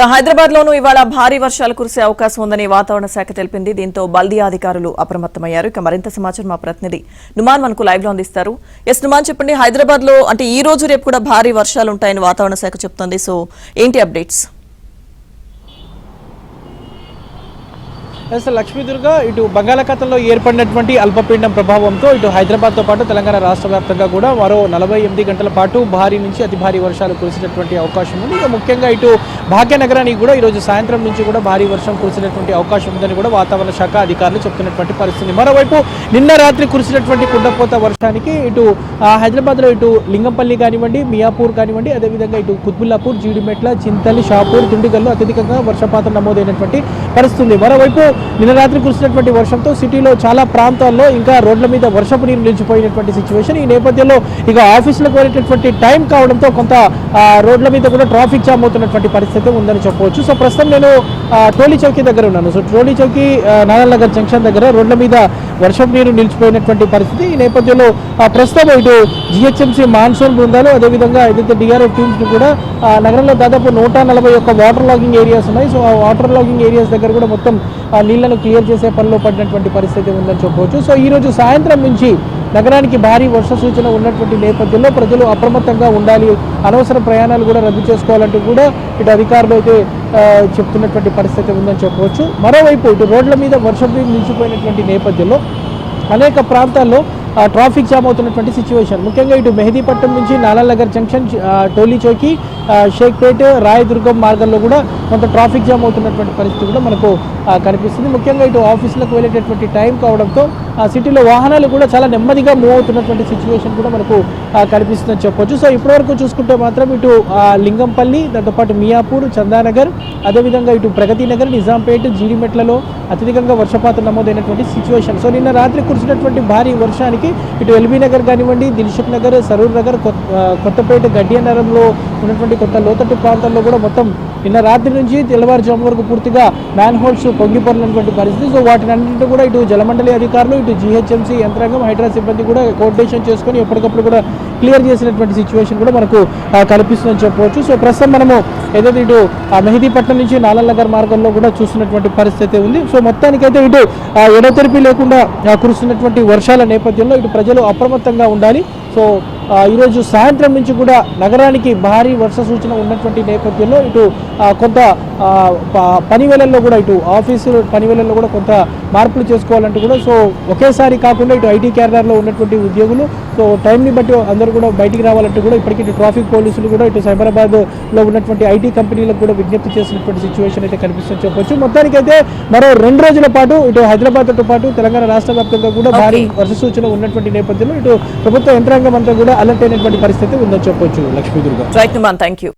హైదరాబాద్ లోనూ ఇవాళ భారీ వర్షాలు కురిసే అవకాశం ఉందని వాతావరణ శాఖ తెలిపింది. దీంతో బల్దియా అధికారులు అప్రమత్తమయ్యారు. ఇక మరింత సమాచారం మా ప్రతినిధి నుమాన్ మనకు లైవ్ లో అందిస్తారు. నుమాన్ చెప్పండి, హైదరాబాద్ లో అంటే ఈ రోజు రేపు కూడా భారీ వర్షాలు ఉంటాయని వాతావరణ శాఖ చెప్తోంది. సో ఏంటి అప్డేట్స్? లక్ష్మీదుర్గ ఇటు బంగాళాఖాతంలో ఏర్పడినటువంటి అల్పపీడనం ప్రభావంతో ఇటు హైదరాబాద్తో పాటు తెలంగాణ రాష్ట్ర వ్యాప్తంగా కూడా మరో 48 గంటల పాటు భారీ నుంచి అతి భారీ వర్షాలు కురిసేటటువంటి అవకాశం ఉంది. ఇక ముఖ్యంగా ఇటు భాగ్యనగరానికి కూడా ఈరోజు సాయంత్రం నుంచి కూడా భారీ వర్షం కురిసేటటువంటి అవకాశం ఉందని కూడా వాతావరణ శాఖ అధికారులు చెప్తున్నటువంటి పరిస్థితి. మరోవైపు నిన్న రాత్రి కురిసినటువంటి కుండపోత వర్షానికి ఇటు హైదరాబాద్లో ఇటు లింగంపల్లి కానివ్వండి, మియాపూర్ కానివ్వండి, అదేవిధంగా ఇటు కుత్బుల్లాపూర్, జీడిమెట్ల, చింతలి, షాపూర్, దుండిగల్లో అత్యధికంగా వర్షపాతం నమోదైనటువంటి పరిస్థితి. మరోవైపు నిన్న రాత్రి కురిసినటువంటి వర్షంతో సిటీలో చాలా ప్రాంతాల్లో ఇంకా రోడ్ల మీద వర్షపు నీరు నిలిచిపోయినటువంటి సిచ్యువేషన్. ఈ నేపథ్యంలో ఇక ఆఫీసులకు వెళ్ళేటటువంటి టైం కావడంతో కొంత రోడ్ల మీద కూడా ట్రాఫిక్ జామ్ అవుతున్నటువంటి పరిస్థితి ఉందని చెప్పవచ్చు. సో ప్రస్తుతం నేను టోలీ చౌకీ దగ్గర ఉన్నాను. సో టోలీ చౌకీ నారాయణనగర్ జంక్షన్ దగ్గర రోడ్ల మీద వర్షపు నీరు నిలిచిపోయినటువంటి పరిస్థితి. ఈ నేపథ్యంలో ప్రస్తుతం ఇటు జిహెచ్ఎంసీ మాన్సూన్ బృందాలు, అదేవిధంగా ఏదైతే డిఆర్ఎఫ్ టీమ్స్ కూడా నగరంలో దాదాపు 141 వాటర్ లాగింగ్ ఏరియాస్ ఉన్నాయి. సో ఆ వాటర్ లాగింగ్ ఏరియాస్ దగ్గర కూడా మొత్తం నీళ్లను క్లియర్ చేసే పనిలో పడినటువంటి పరిస్థితి ఉందని చెప్పవచ్చు. సో ఈరోజు సాయంత్రం నుంచి నగరానికి భారీ వర్ష సూచన ఉన్నటువంటి నేపథ్యంలో ప్రజలు అప్రమత్తంగా ఉండాలి, అనవసర ప్రయాణాలు కూడా రద్దు చేసుకోవాలంటూ కూడా ఇటు అధికారులు అయితే చెప్తున్నటువంటి పరిస్థితి ఉందని చెప్పవచ్చు. మరోవైపు ఇటు రోడ్ల మీద వర్షం నిలిచిపోయినటువంటి నేపథ్యంలో అనేక ప్రాంతాల్లో ట్రాఫిక్ జామ్ అవుతున్నటువంటి సిచ్యువేషన్. ముఖ్యంగా ఇటు మెహదీపట్నం నుంచి నారాయణనగర్ జంక్షన్, టోలీ చౌకీ, షేక్పేట్, రాయదుర్గం మార్గంలో కూడా కొంత ట్రాఫిక్ జామ్ అవుతున్నటువంటి పరిస్థితి కూడా మనకు కనిపిస్తుంది. ముఖ్యంగా ఇటు ఆఫీసులకు వెళ్ళేటటువంటి టైం కావడంతో సిటీలో వాహనాలు కూడా చాలా నెమ్మదిగా మూవ్ అవుతున్నటువంటి సిచ్యువేషన్ కూడా మనకు కనిపిస్తుందని చెప్పొచ్చు. సో ఇప్పటివరకు చూసుకుంటే మాత్రం ఇటు లింగంపల్లి, దాంతోపాటు మియాపూర్, చందానగర్, అదేవిధంగా ఇటు ప్రగతి నగర్, నిజాంపేట్, జీడిమెట్లలో అత్యధికంగా వర్షపాతం నమోదైనటువంటి సిచ్యువేషన్. సో నిన్న రాత్రి కురిసినటువంటి భారీ వర్షానికి ఇటు ఎల్బీ నగర్ కానివ్వండి, దిల్షుక్ నగర్, సరూర్ నగర్, కొత్తపేట, గడ్డియనగరంలో ఉన్నటువంటి కొంత లోతట్టు ప్రాంతాల్లో కూడా మొత్తం నిన్న రాత్రి నుంచి తెల్లవారుజాము వరకు పూర్తిగా మ్యాన్ హోల్స్ పొంగిపోయినటువంటి పరిస్థితి. సో వాటిని అన్నింటినీ కూడా ఇటు జలమండలి అధికారులు, ఇటు జిహెచ్ఎంసీ యంత్రాంగం, హైడ్రా సిబ్బంది కూడా కోఆర్డినేషన్ చేసుకొని ఎప్పటికప్పుడు కూడా క్లియర్ చేసినటువంటి సిచ్యువేషన్ కూడా మనకు కనిపిస్తుందని చెప్పవచ్చు. సో ప్రస్తుతం మనము ఏదైతే ఇటు మెహదీపట్నం నుంచి నారాయణనగర్ మార్గంలో కూడా చూస్తున్నటువంటి పరిస్థితి ఉంది. సో మొత్తానికైతే ఇటు ఎడతెరిపి లేకుండా కురుస్తున్నటువంటి వర్షాల నేపథ్యంలో ఇటు ప్రజలు అప్రమత్తంగా ఉండాలి. సో ఈరోజు సాయంత్రం నుంచి కూడా నగరానికి భారీ వర్ష సూచన ఉన్నటువంటి నేపథ్యంలో ఇటు కొంత పని వేళల్లో కూడా ఇటు ఆఫీసు పని వేళల్లో కూడా కొంత మార్పులు చేసుకోవాలంటూ కూడా, సో ఒకేసారి కాకుండా ఇటు ఐటీ క్యారియర్లో ఉన్నటువంటి ఉద్యోగులు సో టైంని బట్టి అందరూ కూడా బయటికి రావాలంటూ కూడా ఇప్పటికీ ఇటు ట్రాఫిక్ పోలీసులు కూడా ఇటు సైబరాబాద్లో ఉన్నటువంటి ఐటీ కంపెనీలకు కూడా విజ్ఞప్తి చేసినటువంటి సిచ్యువేషన్ అయితే కనిపిస్తుందని చెప్పొచ్చు. మొత్తానికైతే మరో 2 రోజుల పాటు ఇటు హైదరాబాద్తో పాటు తెలంగాణ రాష్ట్ర వ్యాప్తంగా కూడా భారీ వర్ష సూచన ఉన్నటువంటి నేపథ్యంలో ఇటు ప్రభుత్వ యంత్రాంగం అంతా కూడా అలర్ట్ అయినటువంటి పరిస్థితి ఉందని చెప్పొచ్చు. Lakshmi Durga. Right Numan, thank you.